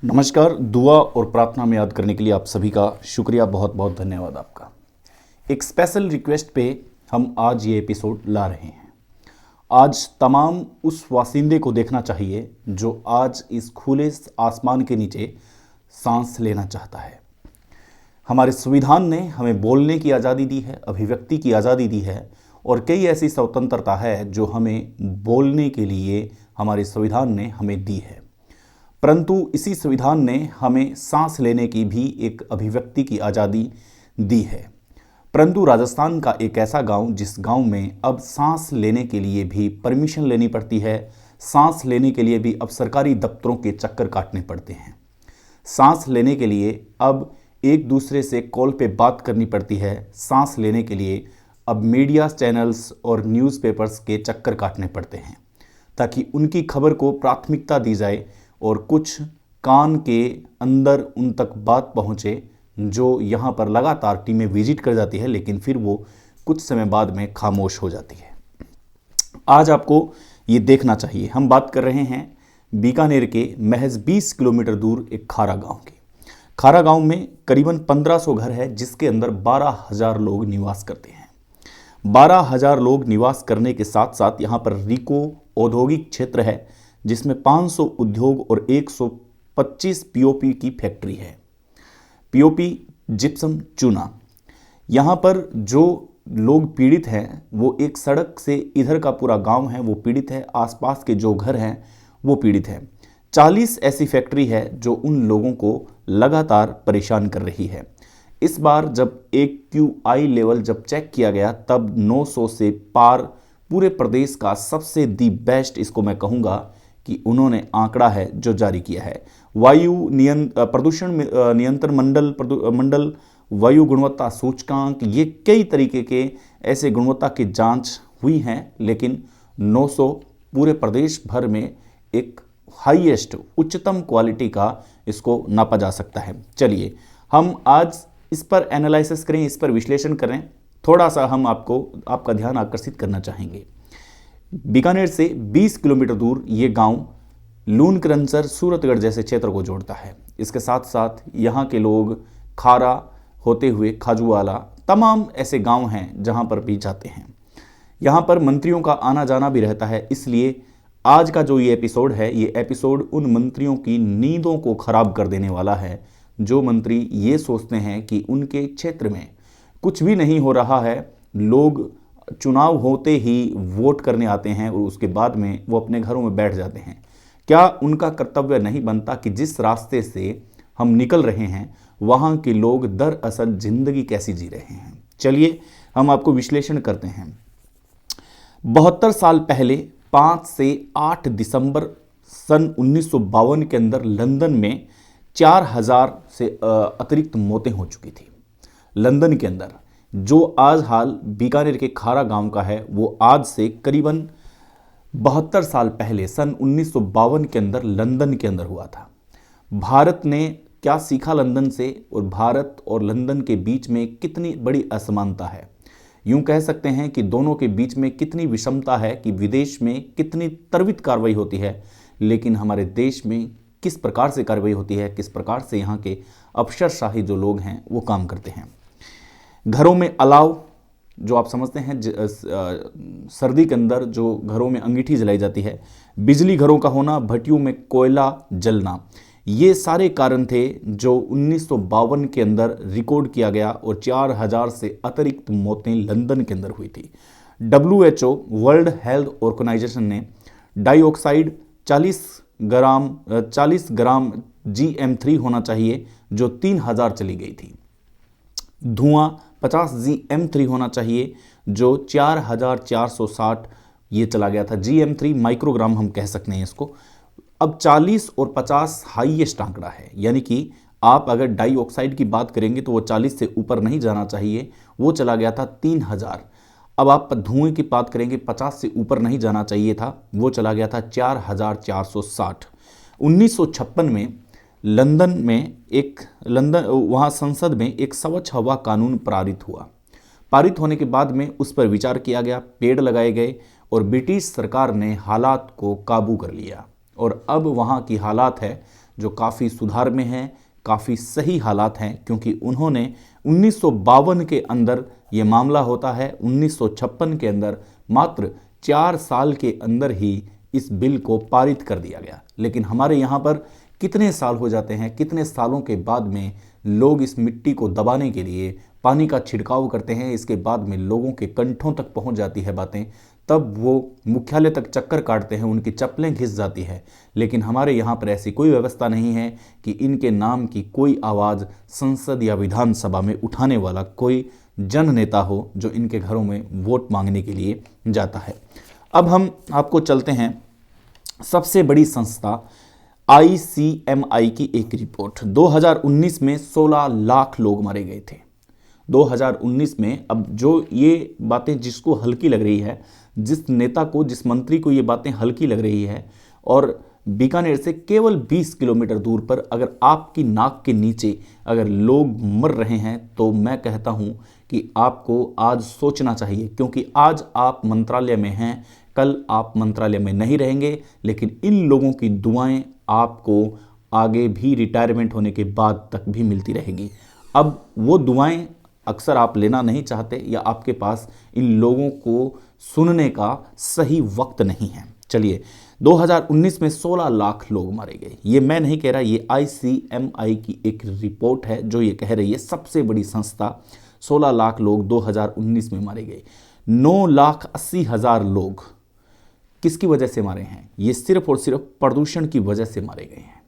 नमस्कार। दुआ और प्रार्थना में याद करने के लिए आप सभी का शुक्रिया, बहुत बहुत धन्यवाद आपका। एक स्पेशल रिक्वेस्ट पे हम आज ये एपिसोड ला रहे हैं। आज तमाम उस वासिंदे को देखना चाहिए जो आज इस खुले आसमान के नीचे सांस लेना चाहता है। हमारे संविधान ने हमें बोलने की आज़ादी दी है, अभिव्यक्ति की आज़ादी दी है और कई ऐसी स्वतंत्रता है जो हमें बोलने के लिए हमारे संविधान ने हमें दी है। परंतु इसी संविधान ने हमें सांस लेने की भी एक अभिव्यक्ति की आज़ादी दी है। परंतु राजस्थान का एक ऐसा गांव जिस गांव में अब सांस लेने के लिए भी परमिशन लेनी पड़ती है, सांस लेने के लिए भी अब सरकारी दफ्तरों के चक्कर काटने पड़ते हैं, सांस लेने के लिए अब एक दूसरे से कॉल पे बात करनी पड़ती है, सांस लेने के लिए अब मीडिया चैनल्स और न्यूज़पेपर्स के चक्कर काटने पड़ते हैं ताकि उनकी खबर को प्राथमिकता दी जाए और कुछ कान के अंदर उन तक बात पहुँचे जो यहाँ पर लगातार टीमें विजिट कर जाती है, लेकिन फिर वो कुछ समय बाद में खामोश हो जाती है। आज आपको ये देखना चाहिए। हम बात कर रहे हैं बीकानेर के महज 20 किलोमीटर दूर एक खारा गांव की। खारा गांव में करीबन 1500 घर है जिसके अंदर 12,000 लोग निवास करते हैं। 12,000 लोग निवास करने के साथ साथ यहाँ पर रिको औद्योगिक क्षेत्र है जिसमें 500 उद्योग और 125 पीओपी की फैक्ट्री है। पीओपी जिप्सम चूना। यहाँ पर जो लोग पीड़ित हैं वो एक सड़क से, इधर का पूरा गांव है वो पीड़ित है, आसपास के जो घर हैं वो पीड़ित हैं। 40 ऐसी फैक्ट्री है जो उन लोगों को लगातार परेशान कर रही है। इस बार जब एक क्यूआई लेवल जब चेक किया गया तब 900 से पार पूरे प्रदेश का सबसे दी बेस्ट, इसको मैं कहूँगा कि उन्होंने आंकड़ा है जो जारी किया है। वायु प्रदूषण नियंत्रण मंडल वायु गुणवत्ता सूचकांक, ये कई तरीके के ऐसे गुणवत्ता की जांच हुई हैं, लेकिन 900 पूरे प्रदेश भर में एक हाईएस्ट, उच्चतम क्वालिटी का इसको नापा जा सकता है। चलिए हम आज इस पर एनालिसिस करें, इस पर विश्लेषण करें। थोड़ा सा हम आपका ध्यान आकर्षित करना चाहेंगे। बीकानेर से 20 किलोमीटर दूर ये गांव लूनकरंसर, सूरतगढ़ जैसे क्षेत्र को जोड़ता है। इसके साथ साथ यहाँ के लोग खारा होते हुए खाजूवाला, तमाम ऐसे गांव हैं जहाँ पर भी जाते हैं। यहाँ पर मंत्रियों का आना जाना भी रहता है, इसलिए आज का जो ये एपिसोड है, ये एपिसोड उन मंत्रियों की नींदों को खराब कर देने वाला है जो मंत्री ये सोचते हैं कि उनके क्षेत्र में कुछ भी नहीं हो रहा है, लोग चुनाव होते ही वोट करने आते हैं और उसके बाद में वो अपने घरों में बैठ जाते हैं। क्या उनका कर्तव्य नहीं बनता कि जिस रास्ते से हम निकल रहे हैं वहाँ के लोग दरअसल जिंदगी कैसी जी रहे हैं? चलिए हम आपको विश्लेषण करते हैं। 72 साल पहले 5 से 8 दिसंबर सन 1952 के अंदर लंदन में 4000 से अतिरिक्त मौतें हो चुकी थी। लंदन के अंदर जो आज हाल बीकानेर के खारा गांव का है वो आज से करीबन 72 साल पहले सन 1952 के अंदर लंदन के अंदर हुआ था। भारत ने क्या सीखा लंदन से, और भारत और लंदन के बीच में कितनी बड़ी असमानता है। यूं कह सकते हैं कि दोनों के बीच में कितनी विषमता है कि विदेश में कितनी त्वरित कार्रवाई होती है, लेकिन हमारे देश में किस प्रकार से कार्रवाई होती है, किस प्रकार से यहाँ के अफसरशाही जो लोग हैं वो काम करते हैं। घरों में अलाव, जो आप समझते हैं सर्दी के अंदर जो घरों में अंगीठी जलाई जाती है, बिजली घरों का होना, भट्टियों में कोयला जलना, ये सारे कारण थे जो 1952 के अंदर रिकॉर्ड किया गया और 4000 से अतिरिक्त मौतें लंदन के अंदर हुई थी। WHO वर्ल्ड हेल्थ ऑर्गेनाइजेशन ने डाइऑक्साइड 40 ग्राम GM3 होना चाहिए जो 3000 चली गई थी। धुआं 50 GM3 होना चाहिए जो 4460 ये चला गया था। GM3 माइक्रोग्राम हम कह सकते हैं इसको। अब 40 और 50 हाईएस्ट आंकड़ा है, यानी कि आप अगर डाइऑक्साइड की बात करेंगे तो वो 40 से ऊपर नहीं जाना चाहिए, वो चला गया था 3000। अब आप धुएं की बात करेंगे, 50 से ऊपर नहीं जाना चाहिए था, वो चला गया था 4460। 1956 में वहाँ संसद में एक स्वच्छ हवा कानून पारित हुआ। पारित होने के बाद में उस पर विचार किया गया, पेड़ लगाए गए और ब्रिटिश सरकार ने हालात को काबू कर लिया। और अब वहाँ की हालात है जो काफ़ी सुधार में हैं, काफ़ी सही हालात हैं, क्योंकि उन्होंने 1952 के अंदर ये मामला होता है, 1956 के अंदर मात्र 4 साल के अंदर ही इस बिल को पारित कर दिया गया। लेकिन हमारे यहाँ पर कितने साल हो जाते हैं, कितने सालों के बाद में लोग इस मिट्टी को दबाने के लिए पानी का छिड़काव करते हैं, इसके बाद में लोगों के कंठों तक पहुंच जाती है बातें, तब वो मुख्यालय तक चक्कर काटते हैं, उनकी चप्पलें घिस जाती है। लेकिन हमारे यहाँ पर ऐसी कोई व्यवस्था नहीं है कि इनके नाम की कोई आवाज़ संसद या विधानसभा में उठाने वाला कोई जन नेता हो जो इनके घरों में वोट मांगने के लिए जाता है। अब हम आपको चलते हैं सबसे बड़ी संस्था ICMI की एक रिपोर्ट। 2019 में 16 लाख लोग मारे गए थे। 2019 में, अब जो ये बातें जिसको हल्की लग रही है, जिस नेता को, जिस मंत्री को ये बातें हल्की लग रही है, और बीकानेर से केवल 20 किलोमीटर दूर पर अगर आपकी नाक के नीचे अगर लोग मर रहे हैं, तो मैं कहता हूं कि आपको आज सोचना चाहिए, क्योंकि आज आप मंत्रालय में हैं, कल आप मंत्रालय में नहीं रहेंगे, लेकिन इन लोगों की दुआएं आपको आगे भी रिटायरमेंट होने के बाद तक भी मिलती रहेगी। अब वो दुआएं अक्सर आप लेना नहीं चाहते, या आपके पास इन लोगों को सुनने का सही वक्त नहीं है। चलिए, 2019 में 16 लाख लोग मारे गए। ये मैं नहीं कह रहा, ये ICMI की एक रिपोर्ट है जो ये कह रही है, सबसे बड़ी संस्था। 16 लाख लोग 2019 में मारे गए। 9,80,000 लोग किसकी वजह से मारे हैं? ये सिर्फ और सिर्फ प्रदूषण की वजह से मारे गए हैं।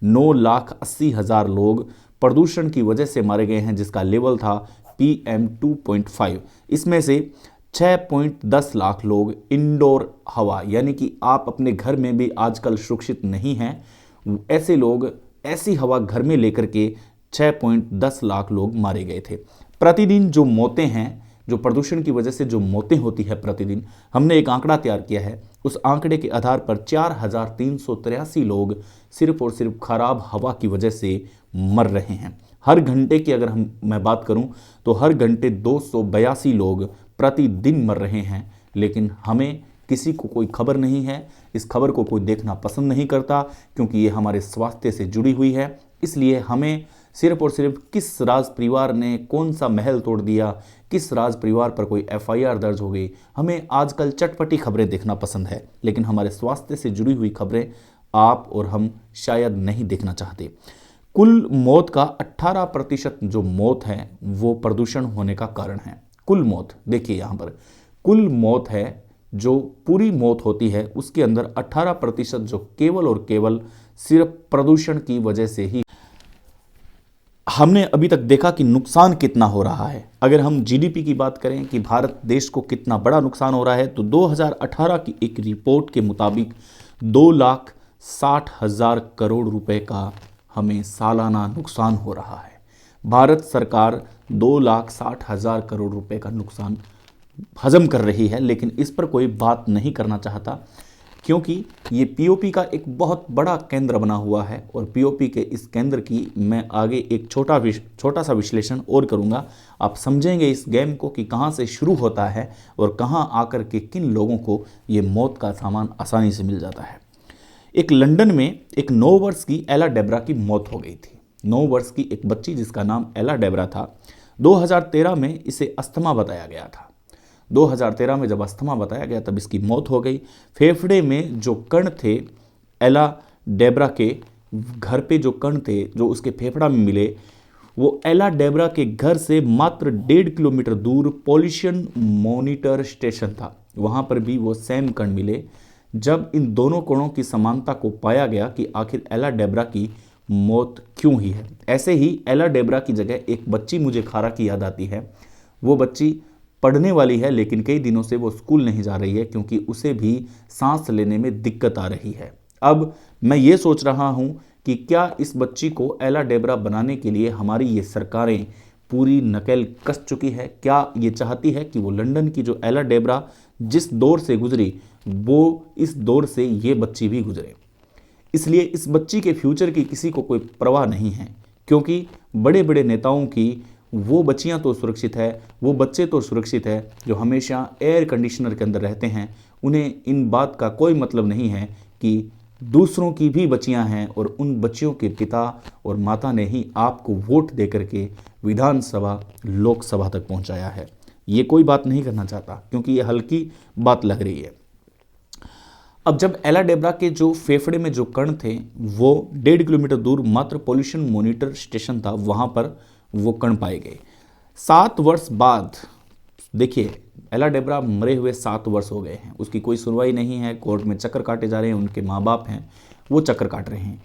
9,80,000 लोग प्रदूषण की वजह से मारे गए हैं, जिसका लेवल था PM 2.5। इसमें से 6.10 लाख लोग इंडोर हवा, यानी कि आप अपने घर में भी आजकल सुरक्षित नहीं हैं, ऐसे लोग ऐसी हवा घर में लेकर के 6.10 लाख लोग मारे गए थे। प्रतिदिन जो मौतें हैं, जो प्रदूषण की वजह से जो मौतें होती है प्रतिदिन, हमने एक आंकड़ा तैयार किया है। उस आंकड़े के आधार पर 4,383 लोग सिर्फ और सिर्फ खराब हवा की वजह से मर रहे हैं। हर घंटे की अगर मैं बात करूं तो हर घंटे 282 लोग प्रतिदिन मर रहे हैं, लेकिन हमें किसी को कोई खबर नहीं है। इस खबर को कोई देखना पसंद नहीं करता, क्योंकि ये हमारे स्वास्थ्य से जुड़ी हुई है। इसलिए हमें सिर्फ और सिर्फ किस राज परिवार ने कौन सा महल तोड़ दिया, किस राज परिवार पर कोई FIR दर्ज हो गई, हमें आजकल चटपटी खबरें देखना पसंद है, लेकिन हमारे स्वास्थ्य से जुड़ी हुई खबरें आप और हम शायद नहीं देखना चाहते। कुल मौत का 18% जो मौत है वो प्रदूषण होने का कारण है। कुल मौत, देखिए यहाँ पर कुल मौत है, जो पूरी मौत होती है उसके अंदर 18% जो केवल और केवल सिर्फ प्रदूषण की वजह से ही। हमने अभी तक देखा कि नुकसान कितना हो रहा है। अगर हम GDP की बात करें कि भारत देश को कितना बड़ा नुकसान हो रहा है, तो 2018 की एक रिपोर्ट के मुताबिक 2,60,000 करोड़ रुपए का हमें सालाना नुकसान हो रहा है। भारत सरकार 2,60,000 करोड़ रुपए का नुकसान हजम कर रही है, लेकिन इस पर कोई बात नहीं करना चाहता, क्योंकि ये POP का एक बहुत बड़ा केंद्र बना हुआ है। और POP के इस केंद्र की मैं आगे एक छोटा सा विश्लेषण और करूँगा। आप समझेंगे इस गेम को कि कहाँ से शुरू होता है और कहाँ आकर के किन लोगों को ये मौत का सामान आसानी से मिल जाता है। एक लंदन में एक 9 वर्ष की एला डेबरा की मौत हो गई थी। 9 वर्ष की एक बच्ची जिसका नाम एला डेबरा था। 2013 में इसे अस्थमा बताया गया था। 2013 में जब अस्थमा बताया गया तब इसकी मौत हो गई। फेफड़े में जो कण थे, एला डेबरा के घर पे जो कण थे जो उसके फेफड़ा में मिले, वो एला डेबरा के घर से मात्र 1.5 किलोमीटर दूर पॉल्यूशन मॉनिटर स्टेशन था, वहाँ पर भी वो सेम कण मिले। जब इन दोनों कणों की समानता को पाया गया कि आखिर एला डेबरा की मौत क्यों हुई है। ऐसे ही एला डेबरा की जगह एक बच्ची मुझे खारा की याद आती है। वो बच्ची पढ़ने वाली है, लेकिन कई दिनों से वो स्कूल नहीं जा रही है, क्योंकि उसे भी सांस लेने में दिक्कत आ रही है। अब मैं ये सोच रहा हूँ कि क्या इस बच्ची को एला डेबरा बनाने के लिए हमारी ये सरकारें पूरी नकेल कस चुकी है? क्या ये चाहती है कि वो लंदन की जो एला डेबरा जिस दौर से गुजरी, वो इस दौर से ये बच्ची भी गुजरे? इसलिए इस बच्ची के फ्यूचर की किसी को कोई परवाह नहीं है, क्योंकि बड़े बड़े नेताओं की वो बच्चियां तो सुरक्षित है, वो बच्चे तो सुरक्षित है जो हमेशा एयर कंडीशनर के अंदर रहते हैं। उन्हें इन बात का कोई मतलब नहीं है कि दूसरों की भी बच्चियां हैं और उन बच्चियों के पिता और माता ने ही आपको वोट दे करके विधानसभा लोकसभा तक पहुंचाया है। ये कोई बात नहीं करना चाहता क्योंकि ये हल्की बात लग रही है। अब जब एला डेब्रा के जो फेफड़े में जो कण थे वो 1.5 किलोमीटर दूर मात्र पोल्यूशन मॉनिटर स्टेशन था, वहां पर वो कण पाए गए। 7 वर्ष बाद देखिए, एला डेब्रा मरे हुए 7 वर्ष हो गए हैं, उसकी कोई सुनवाई नहीं है, कोर्ट में चक्कर काटे जा रहे हैं, उनके माँ बाप हैं वो चक्कर काट रहे हैं।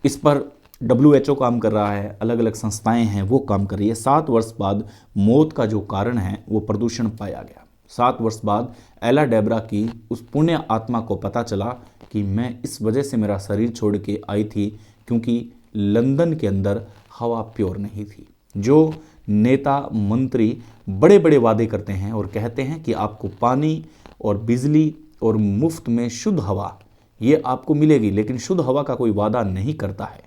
इस पर WHO काम कर रहा है, अलग अलग संस्थाएं हैं वो काम कर रही है। 7 वर्ष बाद मौत का जो कारण है वो प्रदूषण पाया गया। 7 वर्ष बाद एला डेब्रा की उस पुण्य आत्मा को पता चला कि मैं इस वजह से मेरा शरीर छोड़ के आई थी क्योंकि लंदन के अंदर हवा प्योर नहीं थी। जो नेता मंत्री बड़े बड़े वादे करते हैं और कहते हैं कि आपको पानी और बिजली और मुफ्त में शुद्ध हवा ये आपको मिलेगी, लेकिन शुद्ध हवा का कोई वादा नहीं करता है।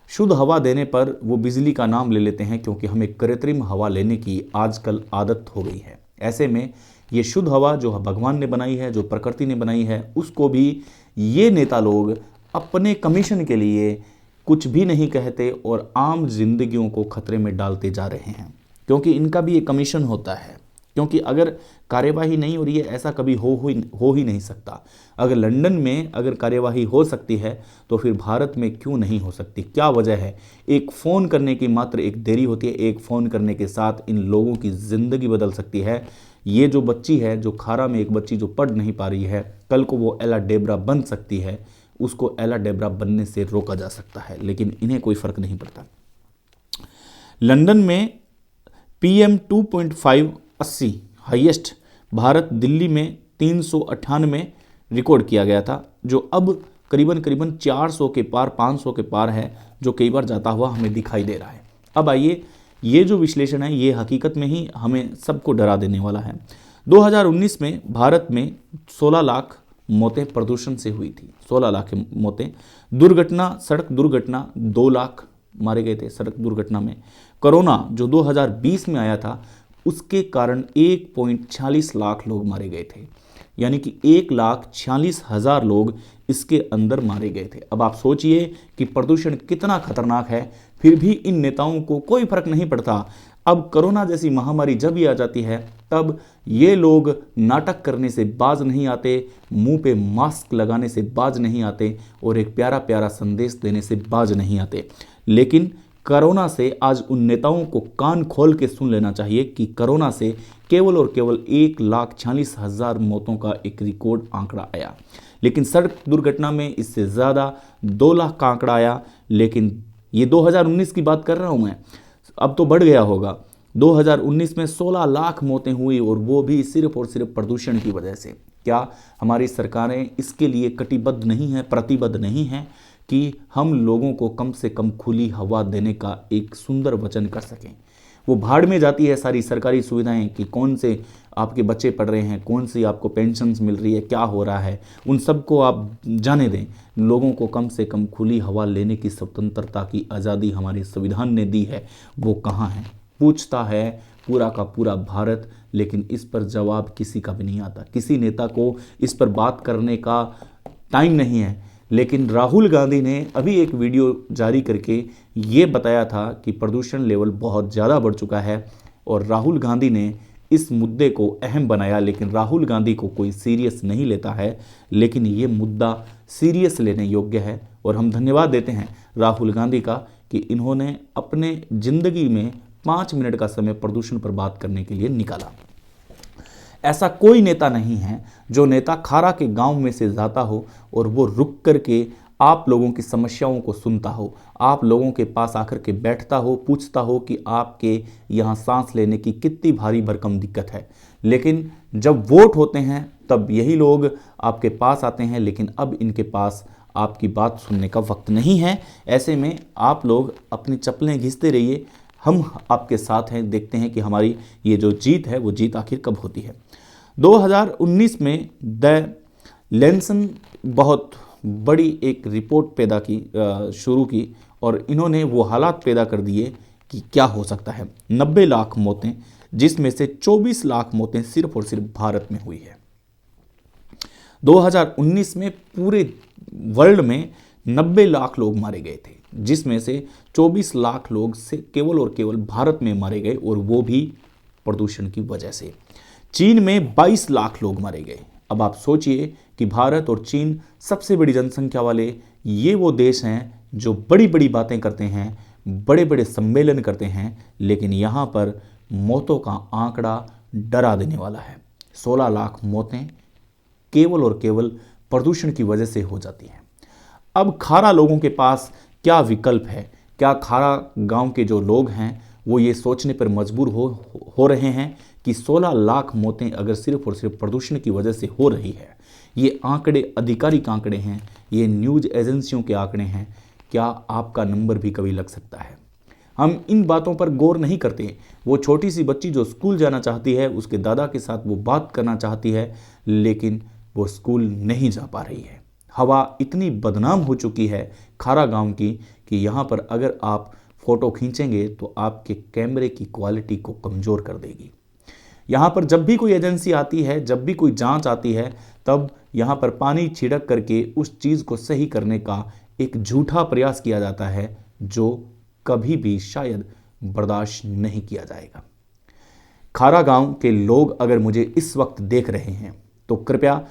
शुद्ध हवा देने पर वो बिजली का नाम ले लेते हैं क्योंकि हमें कृत्रिम हवा लेने की आजकल आदत हो गई है। ऐसे में ये शुद्ध हवा जो भगवान ने बनाई है, जो प्रकृति ने बनाई है, उसको भी ये नेता लोग अपने कमीशन के लिए कुछ भी नहीं कहते और आम जिंदगियों को खतरे में डालते जा रहे हैं क्योंकि इनका भी एक कमीशन होता है। क्योंकि अगर कार्यवाही नहीं हो रही है, ऐसा कभी हो ही नहीं सकता। अगर लंदन में अगर कार्यवाही हो सकती है तो फिर भारत में क्यों नहीं हो सकती? क्या वजह है? एक फ़ोन करने की मात्र एक देरी होती है, एक फ़ोन करने के साथ इन लोगों की ज़िंदगी बदल सकती है। ये जो बच्ची है, जो खारा में एक बच्ची जो पढ़ नहीं पा रही है, कल को वो एला डेब्रा बन सकती है, उसको एला डेब्रा बनने से रोका जा सकता है, लेकिन इन्हें कोई फ़र्क नहीं पड़ता। लंदन में PM 2.5 80 हाईएस्ट भारत दिल्ली में 398 रिकॉर्ड किया गया था, जो अब करीबन 400 के पार 500 के पार है, जो कई बार जाता हुआ हमें दिखाई दे रहा है। अब आइए, ये जो विश्लेषण है ये हकीकत में ही हमें सबको डरा देने वाला है। 2019 में भारत में 16 लाख मौतें प्रदूषण से हुई थी, 16 लाख मौतें। दुर्घटना, सड़क दुर्घटना 2 लाख मारे गए थे सड़क दुर्घटना में। कोरोना जो 2020 में आया था उसके कारण 1.46 लाख लोग मारे गए थे, यानी कि 1,46,000 लोग इसके अंदर मारे गए थे। अब आप सोचिए कि प्रदूषण कितना खतरनाक है, फिर भी इन नेताओं को कोई फर्क नहीं पड़ता। अब कोरोना जैसी महामारी जब भी आ जाती है तब ये लोग नाटक करने से बाज नहीं आते, मुंह पे मास्क लगाने से बाज नहीं आते और एक प्यारा प्यारा संदेश देने से बाज नहीं आते। लेकिन कोरोना से आज उन नेताओं को कान खोल के सुन लेना चाहिए कि कोरोना से केवल और केवल 1,46,000 मौतों का एक रिकॉर्ड आंकड़ा आया, लेकिन सड़क दुर्घटना में इससे ज़्यादा 2 लाख का आंकड़ा आया। लेकिन ये 2019 की बात कर रहा हूँ मैं, अब तो बढ़ गया होगा। 2019 में 16 लाख मौतें हुई और वो भी सिर्फ और सिर्फ प्रदूषण की वजह से। क्या हमारी सरकारें इसके लिए कटिबद्ध नहीं हैं, प्रतिबद्ध नहीं हैं कि हम लोगों को कम से कम खुली हवा देने का एक सुंदर वचन कर सकें? वो भाड़ में जाती है सारी सरकारी सुविधाएं कि कौन से आपके बच्चे पढ़ रहे हैं, कौन सी आपको पेंशन्स मिल रही है, क्या हो रहा है, उन सबको आप जाने दें। लोगों को कम से कम खुली हवा लेने की स्वतंत्रता की आज़ादी हमारे संविधान ने दी है, वो कहाँ है? पूछता है पूरा का पूरा भारत, लेकिन इस पर जवाब किसी का भी नहीं आता। किसी नेता को इस पर बात करने का टाइम नहीं है। लेकिन राहुल गांधी ने अभी एक वीडियो जारी करके ये बताया था कि प्रदूषण लेवल बहुत ज़्यादा बढ़ चुका है और राहुल गांधी ने इस मुद्दे को अहम बनाया। लेकिन राहुल गांधी को कोई सीरियस नहीं लेता है, लेकिन ये मुद्दा सीरियस लेने योग्य है और हम धन्यवाद देते हैं राहुल गांधी का कि इन्होंने अपने ज़िंदगी में 5 मिनट का समय प्रदूषण पर बात करने के लिए निकाला। ऐसा कोई नेता नहीं है जो नेता खारा के गांव में से जाता हो और वो रुक करके आप लोगों की समस्याओं को सुनता हो, आप लोगों के पास आकर के बैठता हो, पूछता हो कि आपके यहाँ सांस लेने की कितनी भारी भरकम दिक्कत है। लेकिन जब वोट होते हैं तब यही लोग आपके पास आते हैं, लेकिन अब इनके पास आपकी बात सुनने का वक्त नहीं है। ऐसे में आप लोग अपनी चप्पलें घिसते रहिए, हम आपके साथ हैं। देखते हैं कि हमारी ये जो जीत है वो जीत आखिर कब होती है। 2019 में द लेंसन बहुत बड़ी एक रिपोर्ट पैदा की शुरू की और इन्होंने वो हालात पैदा कर दिए कि क्या हो सकता है। 90 लाख मौतें, जिसमें से 24 लाख मौतें सिर्फ और सिर्फ भारत में हुई है। 2019 में पूरे वर्ल्ड में 90 लाख लोग मारे गए थे, जिसमें से 24 लाख लोग से केवल और केवल भारत में मारे गए, और वो भी प्रदूषण की वजह से। चीन में 22 लाख लोग मारे गए। अब आप सोचिए कि भारत और चीन सबसे बड़ी जनसंख्या वाले ये वो देश हैं जो बड़ी बड़ी बातें करते हैं, बड़े बड़े सम्मेलन करते हैं, लेकिन यहाँ पर मौतों का आंकड़ा डरा देने वाला है। 16 लाख मौतें केवल और केवल प्रदूषण की वजह से हो जाती हैं। अब खारा लोगों के पास क्या विकल्प है? क्या खारा गांव के जो लोग हैं वो ये सोचने पर मजबूर हो रहे हैं कि 16 लाख मौतें अगर सिर्फ और सिर्फ प्रदूषण की वजह से हो रही है? ये आंकड़े आधिकारिक आंकड़े हैं, ये न्यूज़ एजेंसियों के आंकड़े हैं। क्या आपका नंबर भी कभी लग सकता है? हम इन बातों पर गौर नहीं करते। वो छोटी सी बच्ची जो स्कूल जाना चाहती है, उसके दादा के साथ वो बात करना चाहती है, लेकिन वो स्कूल नहीं जा पा रही है। हवा इतनी बदनाम हो चुकी है खारा गांव की कि यहाँ पर अगर आप फ़ोटो खींचेंगे तो आपके कैमरे की क्वालिटी को कमज़ोर कर देगी। यहाँ पर जब भी कोई एजेंसी आती है, जब भी कोई जांच आती है, तब यहाँ पर पानी छिड़क करके उस चीज़ को सही करने का एक झूठा प्रयास किया जाता है, जो कभी भी शायद बर्दाश्त नहीं किया जाएगा। खारा गांव के लोग अगर मुझे इस वक्त देख रहे हैं तो कृपया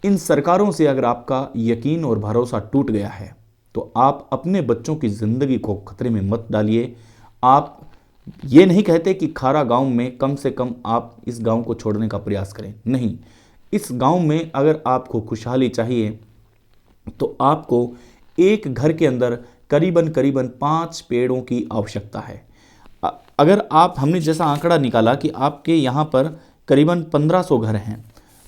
इन सरकारों से अगर आपका यकीन और भरोसा टूट गया है तो आप अपने बच्चों की ज़िंदगी को खतरे में मत डालिए। आप ये नहीं कहते कि खारा गांव में कम से कम आप इस गांव को छोड़ने का प्रयास करें, नहीं। इस गांव में अगर आपको खुशहाली चाहिए तो आपको एक घर के अंदर करीबन 5 पेड़ों की आवश्यकता है। अगर हमने जैसा आंकड़ा निकाला कि आपके यहाँ पर करीबन 1500 घर हैं,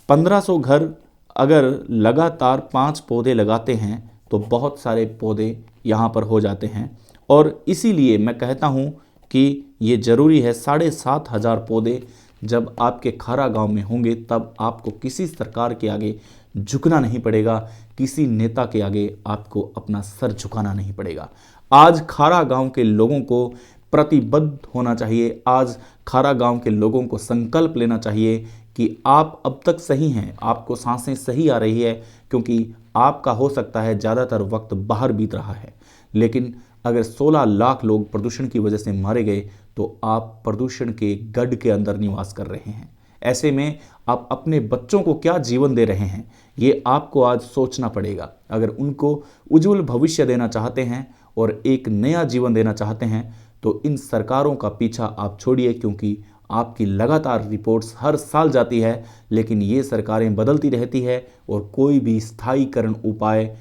1500 घर अगर लगातार 5 पौधे लगाते हैं तो बहुत सारे पौधे यहाँ पर हो जाते हैं। और इसीलिए मैं कहता हूँ कि ये ज़रूरी है, 7500 पौधे जब आपके खारा गांव में होंगे तब आपको किसी सरकार के आगे झुकना नहीं पड़ेगा, किसी नेता के आगे आपको अपना सर झुकाना नहीं पड़ेगा। आज खारा गांव के लोगों को प्रतिबद्ध होना चाहिए। आज खारा गांव के लोगों को संकल्प लेना चाहिए कि आप अब तक सही हैं, आपको सांसें सही आ रही है, क्योंकि आपका हो सकता है ज़्यादातर वक्त बाहर बीत रहा है, लेकिन अगर 16 लाख लोग प्रदूषण की वजह से मारे गए तो आप प्रदूषण के गड्ढ के अंदर निवास कर रहे हैं। ऐसे में आप अपने बच्चों को क्या जीवन दे रहे हैं, ये आपको आज सोचना पड़ेगा। अगर उनको उज्जवल भविष्य देना चाहते हैं और एक नया जीवन देना चाहते हैं तो इन सरकारों का पीछा आप छोड़िए, क्योंकि आपकी लगातार रिपोर्ट्स हर साल जाती है, लेकिन ये सरकारें बदलती रहती है और कोई भी स्थायीकरण उपाय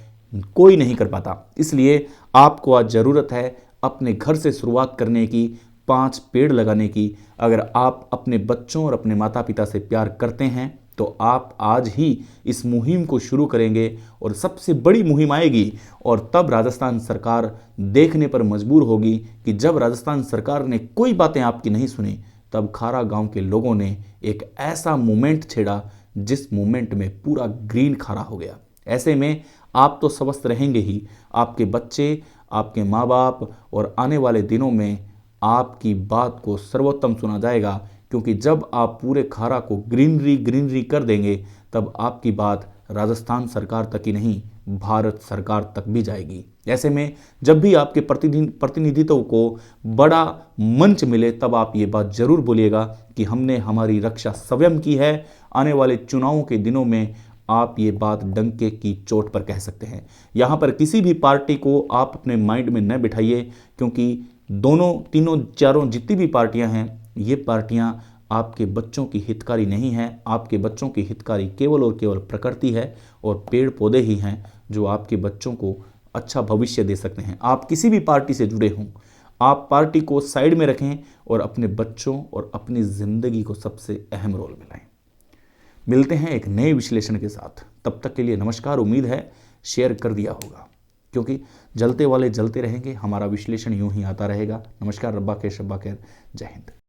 कोई नहीं कर पाता। इसलिए आपको आज ज़रूरत है अपने घर से शुरुआत करने की, 5 पेड़ लगाने की। अगर आप अपने बच्चों और अपने माता पिता से प्यार करते हैं तो आप आज ही इस मुहिम को शुरू करेंगे और सबसे बड़ी मुहिम आएगी। और तब राजस्थान सरकार देखने पर मजबूर होगी कि जब राजस्थान सरकार ने कोई बातें आपकी नहीं सुनी, तब खारा गांव के लोगों ने एक ऐसा मूवमेंट छेड़ा जिस मूवमेंट में पूरा ग्रीन खारा हो गया। ऐसे में आप तो स्वस्थ रहेंगे ही, आपके बच्चे, आपके माँ बाप, और आने वाले दिनों में आपकी बात को सर्वोत्तम सुना जाएगा, क्योंकि जब आप पूरे खारा को ग्रीनरी कर देंगे तब आपकी बात राजस्थान सरकार तक ही नहीं, भारत सरकार तक भी जाएगी। ऐसे में जब भी आपके प्रतिनिधित्व को बड़ा मंच मिले तब आप ये बात जरूर बोलिएगा कि हमने हमारी रक्षा स्वयं की है। आने वाले चुनावों के दिनों में आप ये बात डंके की चोट पर कह सकते हैं। यहाँ पर किसी भी पार्टी को आप अपने माइंड में न बिठाइए, क्योंकि दोनों, तीनों, चारों जितनी भी पार्टियां हैं, ये पार्टियां आपके बच्चों की हितकारी नहीं हैं। आपके बच्चों की हितकारी केवल और केवल प्रकृति है और पेड़ पौधे ही हैं जो आपके बच्चों को अच्छा भविष्य दे सकते हैं। आप किसी भी पार्टी से जुड़े हों, आप पार्टी को साइड में रखें और अपने बच्चों और अपनी ज़िंदगी को सबसे अहम रोल में लाएं। मिलते हैं एक नए विश्लेषण के साथ, तब तक के लिए नमस्कार। उम्मीद है शेयर कर दिया होगा, क्योंकि जलते वाले जलते रहेंगे, हमारा विश्लेषण यूं ही आता रहेगा। नमस्कार, रब्बा खैर, शब्बा खैर, जय हिंद।